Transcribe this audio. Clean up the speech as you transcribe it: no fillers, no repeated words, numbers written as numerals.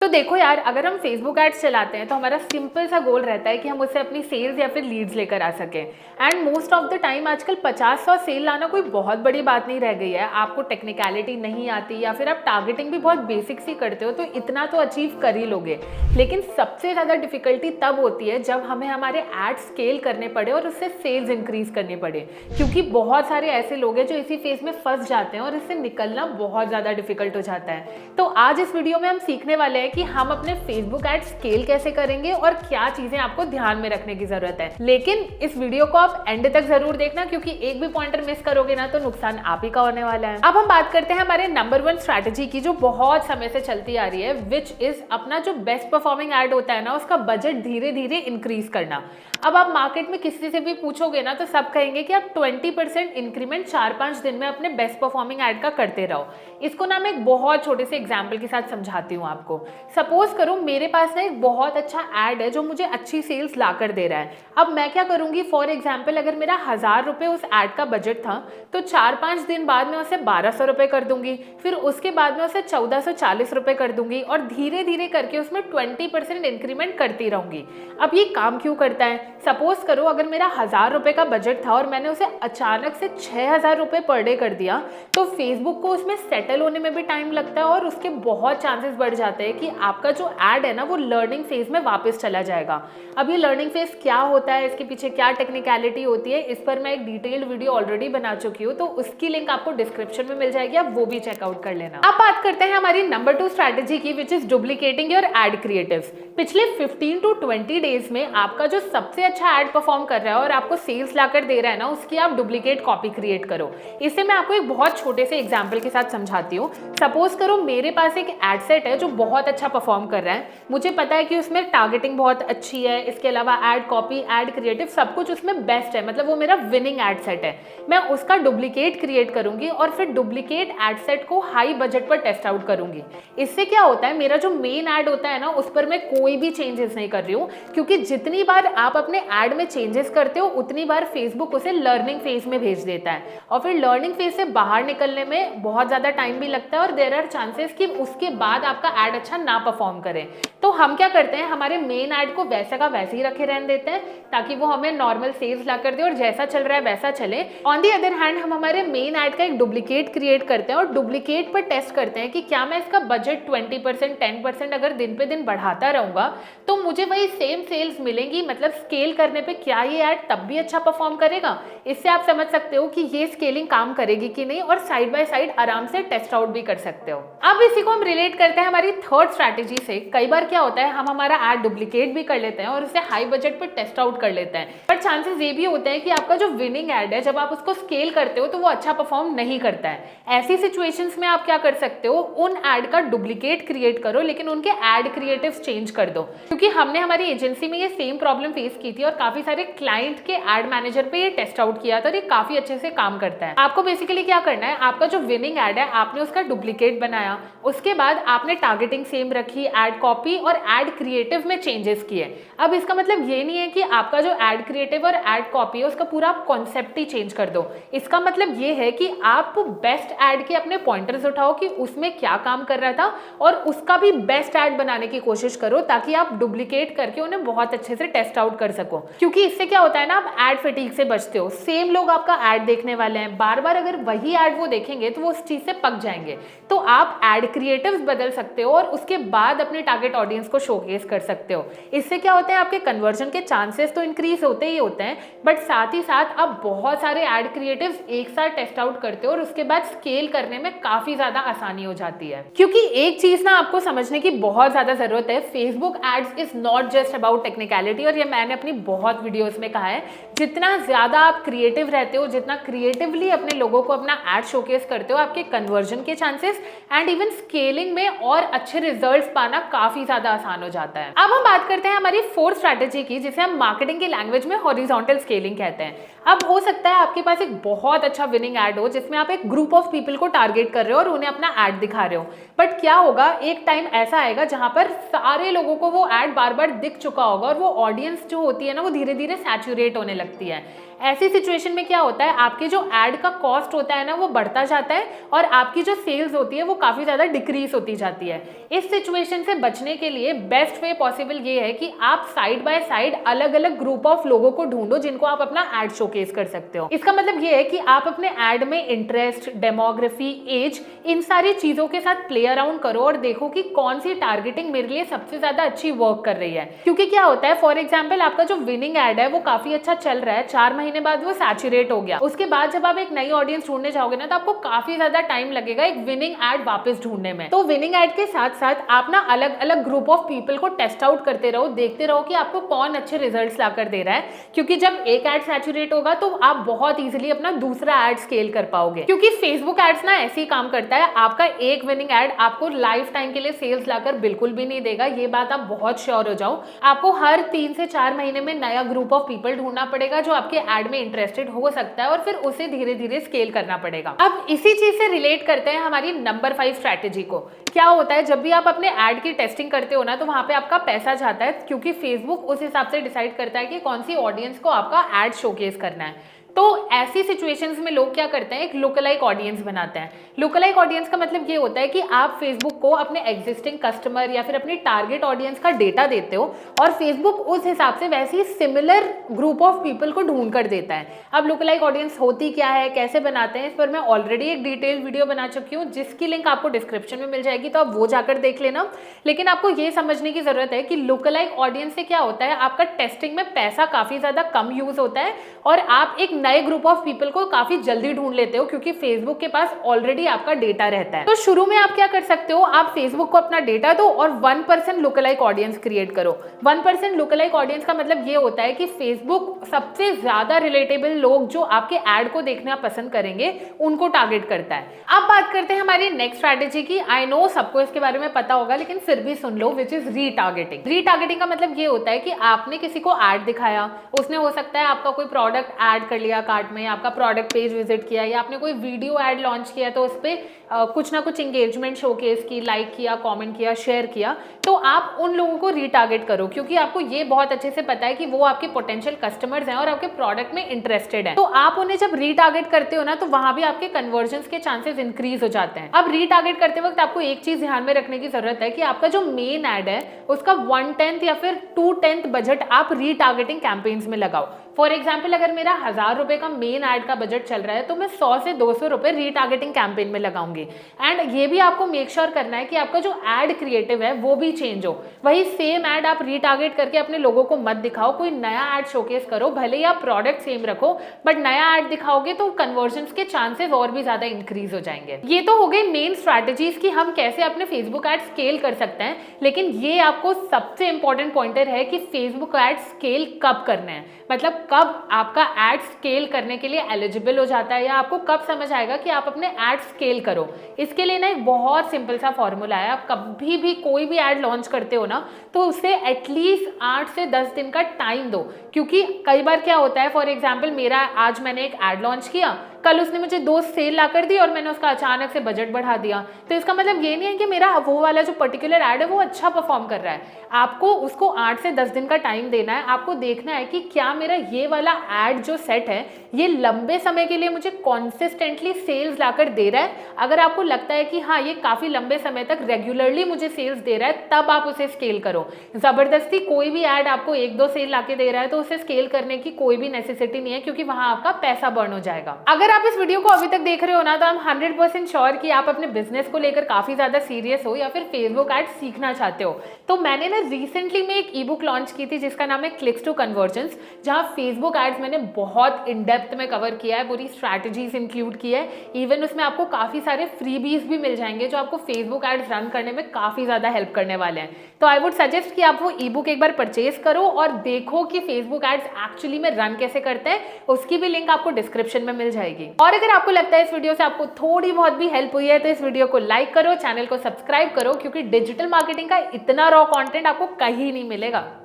तो देखो यार, अगर हम फेसबुक एड्स चलाते हैं तो हमारा सिंपल सा गोल रहता है कि हम उससे अपनी सेल्स या फिर लीड्स लेकर आ सकें। And most of the time आजकल 50-100 सेल लाना कोई बहुत बड़ी बात नहीं रह गई है। आपको टेक्निकलिटी नहीं आती या फिर आप टारगेटिंग भी बहुत बेसिक सी करते हो तो इतना तो अचीव कर ही लोगे। लेकिन सबसे ज़्यादा डिफिकल्टी तब होती है जब हमें हमारे एड स्केल करने पड़े और उससे सेल्स इंक्रीज करनी पड़े, क्योंकि बहुत सारे ऐसे लोग हैं जो इसी फेज में फंस जाते हैं और इससे निकलना बहुत ज़्यादा डिफिकल्ट हो जाता है। तो आज इस वीडियो में हम सीखने वाले हैं कि हम अपने फेसबुक एड स्केल कैसे करेंगे और क्या चीजें आपको ध्यान में रखने की जरूरत है। लेकिन इस वीडियो को आप एंड तक जरूर देखना, क्योंकि एक भी पॉइंटर मिस करोगे ना तो नुकसान आप ही का होने वाला है। अब हम बात करते हैं हमारे नंबर 1 स्ट्रैटेजी की, जो बहुत समय से चलती आ रही है, विच इज अपना जो बेस्ट परफॉर्मिंग एड होता है ना उसका बजट धीरे धीरे इंक्रीज करना। अब आप मार्केट में किसी से भी पूछोगे ना तो सब कहेंगे कि आप 20% इंक्रीमेंट 4-5 दिन में अपने बेस्ट परफॉर्मिंग एड का करते रहो। इसको ना मैं एक बहुत छोटे से एग्जाम्पल के साथ समझाती हूँ आपको। सपोज करो मेरे पास ना एक बहुत अच्छा ऐड है जो मुझे अच्छी सेल्स ला कर दे रहा है। अब मैं क्या करूंगी, फॉर एग्जाम्पल अगर मेरा 1000 रुपये उस ऐड का बजट था तो 4-5 दिन बाद में उसे 1200 रुपये कर दूंगी, फिर उसके बाद में उसे 1440 रुपये कर दूंगी और धीरे धीरे करके उसमें 20% इंक्रीमेंट करती रहूंगी। अब ये काम क्यों करता है? सपोज करो अगर मेरा 1000 रुपये का बजट था और मैंने उसे अचानक से 6000 रुपये पर डे कर दिया तो फेसबुक को उसमें सेटल होने में भी टाइम लगता है और उसके बहुत चांसेस बढ़ जाते हैं कि आपका जो ऐड है ना वो लर्निंग फेज में वापस चला जाएगा। अब ये लर्निंग फेज क्या होता है, इसके पीछे क्या टेक्निकलिटी होती है, इस पर मैं एक डिटेल्ड वीडियो ऑलरेडी बना चुकी हूँ, तो उसकी लिंक आपको डिस्क्रिप्शन में मिल जाएगी, आप वो भी चेकआउट कर लेना। अब बात करते हैं हमारी नंबर 2 स्ट्रैटेजी की, which is duplicating your add creatives. पिछले 15 to 20 डेज में आपका जो सबसे अच्छा एड परफॉर्म कर रहा है और आपको सेल्स लाकर दे रहा है ना, उसकी आप डुप्लीकेट कॉपी क्रिएट करो। इससे मैं आपको एक बहुत छोटे से एग्जाम्पल के साथ समझाती हूँ। सपोज करो मेरे पास एक एड सेट है जो बहुत अच्छा परफॉर्म कर रहा है, मुझे पता है कि उसमें टारगेटिंग बहुत अच्छी है, इसके अलावा एड कॉपी, एड क्रिएटिव सब कुछ उसमें बेस्ट है, मतलब वो मेरा विनिंग एड सेट है। मैं उसका डुप्लीकेट क्रिएट करूंगी और फिर डुप्लीकेट एड सेट को हाई बजट पर टेस्ट आउट करूंगी। इससे क्या होता है, मेरा जो मेन एड होता है ना उस पर मैं कोई भी चेंजेस नहीं कर रही हूँ, क्योंकि जितनी बार आप अपने एड में चेंजेस करते हो उतनी बार फेसबुक उसे लर्निंग फेज में भेज देता है और फिर लर्निंग फेज से बाहर निकलने में बहुत ज़्यादा टाइम भी लगता है और देयर आर चांसेस कि उसके बाद आपका एड अच्छा ना परफॉर्म करे। तो हम क्या करते हैं, हमारे मेन ऐड को वैसा का वैसे ही रखे रहने देते हैं ताकि वो हमें नॉर्मल सेल्स ला कर दे और जैसा चल रहा है वैसा चले। ऑन दी अदर हैंड हम हमारे मेन ऐड का एक डुप्लीकेट क्रिएट करते हैं और डुप्लीकेट पर टेस्ट करते हैं कि क्या मैं इसका बजट 20% 10% अगर दिन पे दिन बढ़ाता रहूंगा तो मुझे वही सेम सेल्स मिलेंगी, मतलब स्केल करने पे क्या ये ऐड तब भी अच्छा परफॉर्म करेगा। इससे आप समझ सकते हो कि ये स्केलिंग काम करेगी कि नहीं और साइड बाय साइड आराम से टेस्ट आउट भी कर सकते हो। अब इसी को हम रिलेट करते हैं हमारी थर्ड स्ट्रैटेजी से। कई बार क्या होता है, हम हमारा ऐड डुप्लीकेट भी कर लेते हैं और उसे हाई बजट पर टेस्ट आउट कर लेते हैं, पर चांसेस ये भी होते हैं कि आपका जो विनिंग ऐड है जब आप उसको स्केल करते हो तो वो अच्छा परफॉर्म नहीं करता है। ऐसी सिचुएशंस में आप क्या कर सकते हो, उन ऐड का डुप्लीकेट क्रिएट करो लेकिन उनके ऐड क्रिएटिव्स चेंज कर दो, क्योंकि हमने हमारी एजेंसी में ये सेम प्रॉब्लम फेस की थी और काफी सारे क्लाइंट के ऐड मैनेजर पे ये टेस्ट आउट किया था और ये काफी अच्छे से काम करता है। आपको बेसिकली क्या करना है, आपका जो विनिंग ऐड है आपने उसका डुप्लीकेट बनाया, उसके बाद आपने टारगेटिंग सेम रखी, ऐड कॉपी और ऐड क्रिएटिव में चेंजेस किए। अब इसका मतलब ये नहीं है कि आपका जो ऐड क्रिएटिव और ऐड कॉपी है उसका पूरा कॉन्सेप्ट ही चेंज कर दो। इसका मतलब ये है कि आप बेस्ट ऐड के अपने पॉइंटर्स उठाओ कि उसमें क्या काम कर रहा था और उसका भी बेस्ट ऐड बनाने की कोशिश करो ताकि आप डुप्लीकेट करके उन्हें बहुत अच्छे से टेस्ट आउट कर सको। क्योंकि इससे क्या होता है ना, आप ऐड फटीग से बचते हो। सेम लोग आपका ऐड देखने वाले हैं, बार बार अगर वही ऐड वो देखेंगे तो वो उस चीज से पक जाएंगे। तो आप ऐड क्रिएटिव्स बदल सकते हो और उसके बाद अपने टारगेट ऑडियंस को शोकेस कर सकते हो। इससे क्या होता है, आपके कन्वर्जन के चांसेस तो इंक्रीज होते ही होते हैं, बट साथ ही साथ आप बहुत सारे ऐड क्रिएटिव्स एक साथ टेस्ट आउट करते हो और उसके बाद स्केल करने में काफी ज्यादा आसानी हो जाती है। क्योंकि एक चीज ना आपको समझने की बहुत ज्यादा जरूरत है, Facebook ads is not just about technicality, और ये मैंने अपनी बहुत वीडियोस में कहा है, जितना ज्यादा आप क्रिएटिव रहते हो, जितना क्रिएटिवली अपने लोगों को अपना एड शोकेस करते हो, आपके कन्वर्जन के चांसेस एंड इवन स्केलिंग में और अच्छे रिजल्ट्स पाना काफी ज्यादा आसान हो जाता है। अब हम बात करते हैं हमारी फोर्थ स्ट्रैटेजी की, जिसे हम मार्केटिंग की लैंग्वेज में हॉरिजॉन्टल स्केलिंग कहते हैं। अब हो सकता है आपके पास एक बहुत अच्छा विनिंग ऐड हो जिसमें आप एक ग्रुप ऑफ पीपल को टारगेट कर रहे हो और उन्हें अपना ऐड दिखा रहे हो, बट क्या होगा, एक टाइम ऐसा आएगा जहां पर सारे लोगों को वो ऐड बार बार दिख चुका होगा और वो ऑडियंस जो होती है ना वो धीरे धीरे सैचुरेट होने लगती है। ऐसी सिचुएशन में क्या होता है, आपके जो ऐड का कॉस्ट होता है ना वो बढ़ता जाता है और आप आपकी जो सेल्स होती है वो काफी ज्यादा डिक्रीज होती जाती है। इस सिचुएशन से बचने के लिए बेस्ट वे पॉसिबल ये है कि आप साइड बाय साइड अलग अलग ग्रुप ऑफ लोगों को ढूंढो जिनको आप अपना एड शोकेस कर सकते हो। इसका मतलब ये है कि आप अपने एड में इंटरेस्ट, डेमोग्राफी, एज, इन सारी चीजों के साथ प्ले अराउंड करो और देखो कि कौन सी टारगेटिंग मेरे लिए सबसे ज्यादा अच्छी वर्क कर रही है। क्योंकि क्या होता है, फॉर एग्जाम्पल आपका जो विनिंग एड है वो काफी अच्छा चल रहा है, 4 महीने बाद वो सैचुरेट हो गया, उसके बाद जब आप एक नई ऑडियंस ढूंढने जाओगे ना तो आपको काफी ज्यादा टाइम लगेगा एक विनिंग एड वापस ढूंढने में। तो विनिंग एड के साथ साथ आप ना अलग अलग ग्रुप ऑफ पीपल को टेस्ट आउट करते रहो, देखते रहो कि आपको कौन अच्छे रिजल्ट्स लाकर दे रहा है। क्योंकि जब एक एड सैचुरेट होगा तो आप बहुत इजीली अपना दूसरा एड स्केल कर पाओगे। क्योंकि फेसबुक एड्स ना ऐसे ही काम करता है, आपका एक विनिंग एड आपको लाइफ टाइम के लिए सेल्स लाकर बिल्कुल भी नहीं देगा, ये बात आप बहुत श्योर हो जाओ। आपको हर 3 से 4 महीने में नया ग्रुप ऑफ पीपल ढूंढना पड़ेगा जो आपके एड में इंटरेस्टेड हो सकता है और फिर उसे धीरे धीरे स्केल करना पड़ेगा। अब इसी चीज से रिलेट करते हैं हमारी नंबर 5 स्ट्रैटेजी को। क्या होता है, जब भी आप अपने एड की टेस्टिंग करते हो ना तो वहां पे आपका पैसा जाता है, क्योंकि फेसबुक उस हिसाब से डिसाइड करता है कि कौन सी ऑडियंस को आपका एड शोकेस करना है। तो ऐसी सिचुएशंस में लोग क्या करते हैं, एक लुकलाइक ऑडियंस बनाते हैं। लुकलाइक ऑडियंस का मतलब ये होता है कि आप फेसबुक को अपने एग्जिस्टिंग कस्टमर या फिर अपनी टारगेट ऑडियंस का डेटा देते हो और फेसबुक उस हिसाब से वैसी सिमिलर ग्रुप ऑफ पीपल को ढूंढ कर देता है। अब लुकलाइक ऑडियंस होती क्या है, कैसे बनाते हैं, इस पर मैं ऑलरेडी एक डिटेल वीडियो बना चुकी हूँ जिसकी लिंक आपको डिस्क्रिप्शन में मिल जाएगी, तो आप वो जाकर देख लेना। लेकिन आपको ये समझने की जरूरत है कि लुकलाइक ऑडियंस से क्या होता है, आपका टेस्टिंग में पैसा काफी ज्यादा कम यूज होता है और आप एक नए ग्रुप ऑफ पीपल को काफी जल्दी ढूंढ लेते हो क्योंकि फेसबुक के पास ऑलरेडी आपका डेटा रहता है। तो शुरू में आप क्या कर सकते हो, आप फेसबुक को अपना डेटा दो और 1% लुकलाइक ऑडियंस क्रिएट करो। 1% लुकलाइक ऑडियंस का मतलब ये होता है कि फेसबुक सबसे ज्यादा रिलेटेबल लोग जो आपके एड को देखना पसंद करेंगे उनको टारगेट करता है। अब बात करते हैं हमारी नेक्स्ट स्ट्रैटेजी की। आई नो सबको इसके बारे में पता होगा लेकिन फिर भी सुन लो, विच इज रीटारगेटिंग। रीटारगेटिंग का मतलब ये होता है कि आपने किसी को एड दिखाया, उसने हो सकता है आपका कोई प्रोडक्ट ऐड कर लिया कार्ट में, आपका प्रोडक्ट पेज विजिट किया, या आपने कोई वीडियो ऐड लॉन्च किया तो उस पर कुछ ना कुछ इंगेजमेंट शोकेस की, लाइक किया, कमेंट किया, शेयर किया, तो आप उन लोगों को रीटारगेट करो क्योंकि आपको ये बहुत अच्छे से पता है कि वो आपके पोटेंशियल कस्टमर्स हैं और आपके प्रोडक्ट में इंटरेस्टेड हैं। तो आप उन्हें जब रीटारगेट करते हो ना तो वहां भी आपके कन्वर्जन्स के चांसेस इंक्रीज हो जाते हैं। अब रीटारगेट करते वक्त आपको एक चीज ध्यान में रखने की जरूरत है कि आपका जो मेन एड है उसका 1/10 या फिर 2/10 बजट आप रीटारगेटिंग कैंपेन्स में लगाओ। फॉर एग्जाम्पल अगर मेरा 1000 रुपए का मेन एड का बजट चल रहा है तो मैं 100 से 200 रुपए रीटारगेटिंग कैंपेन में लगाऊंगी। एंड ये भी आपको मेक श्योर करना है कि आपका जो एड क्रिएटिव है वो भी चेंज हो। वही सेम एड आप रीटारगेट करके अपने लोगों को मत दिखाओ, कोई नया एड शोकेस करो, भले ही आप प्रोडक्ट सेम रखो बट नया एड दिखाओगे तो कन्वर्जन्स के चांसेस और भी ज्यादा इंक्रीज हो जाएंगे। ये तो हो गई मेन स्ट्रैटेजीज की हम कैसे अपने फेसबुक एड स्केल कर सकते हैं, लेकिन ये आपको सबसे इंपॉर्टेंट पॉइंटर है कि फेसबुक एड स्केल कब करना है, मतलब कब आपका एड स्केल करने के लिए एलिजिबल हो जाता है या आपको कब समझ आएगा कि आप अपने एड स्केल करो। इसके लिए ना एक बहुत सिंपल सा फॉर्मूला है। आप कभी भी कोई भी एड लॉन्च करते हो ना तो उसे एटलीस्ट 8 से 10 दिन का टाइम दो, क्योंकि कई बार क्या होता है, फॉर एग्जाम्पल मेरा आज मैंने एक एड लॉन्च किया, कल उसने मुझे 2 सेल ला कर दी और मैंने उसका अचानक से बजट बढ़ा दिया। तो इसका मतलब ये नहीं है कि मेरा वो वाला जो पर्टिकुलर एड है वो अच्छा परफॉर्म कर रहा है। आपको उसको 8 से 10 दिन का टाइम देना है। आपको देखना है कि क्या मेरा ये वाला एड जो सेट है ये लंबे समय के लिए मुझे कॉन्सिस्टेंटली सेल्स लाकर दे रहा है। अगर आपको लगता है कि हाँ ये काफी लंबे समय तक रेगुलरली मुझे सेल्स दे रहा है तब आप उसे स्केल करो। जबरदस्ती कोई भी एड आपको 1-2 सेल लाके दे रहा है तो उसे स्केल करने की कोई भी नेसेसिटी नहीं है, क्योंकि वहां आपका पैसा बर्न हो जाएगा। अगर आप इस वीडियो को अभी तक देख रहे हो ना तो आई एम 100% श्योर कि आप अपने बिजनेस को लेकर काफी ज्यादा सीरियस हो या फिर फेसबुक एड सीखना चाहते हो। तो मैंने ना रिसेंटली में एक ई बुक लॉन्च की थी जिसका नाम है क्लिक्स टू कन्वर्जन्स, जहां फेसबुक एड्स मैंने बहुत इन डेप्थ में कवर किया है, पूरी स्ट्रैटेजीज इंक्लूड की है। इवन उसमें आपको काफी सारे फ्रीबीज भी मिल जाएंगे जो आपको फेसबुक एड्स रन करने में काफी ज्यादा हेल्प करने वाले हैं। तो आई वुड सजेस्ट कि आप वो ई बुक एक बार परचेज करो और देखो कि फेसबुक एड्स एक्चुअली में रन कैसे करते हैं। उसकी भी लिंक आपको डिस्क्रिप्शन में मिल जाएगी। और अगर आपको लगता है इस वीडियो से आपको थोड़ी बहुत भी हेल्प हुई है तो इस वीडियो को लाइक करो, चैनल को सब्सक्राइब करो, क्योंकि डिजिटल मार्केटिंग का इतना रॉ कंटेंट आपको कहीं नहीं मिलेगा।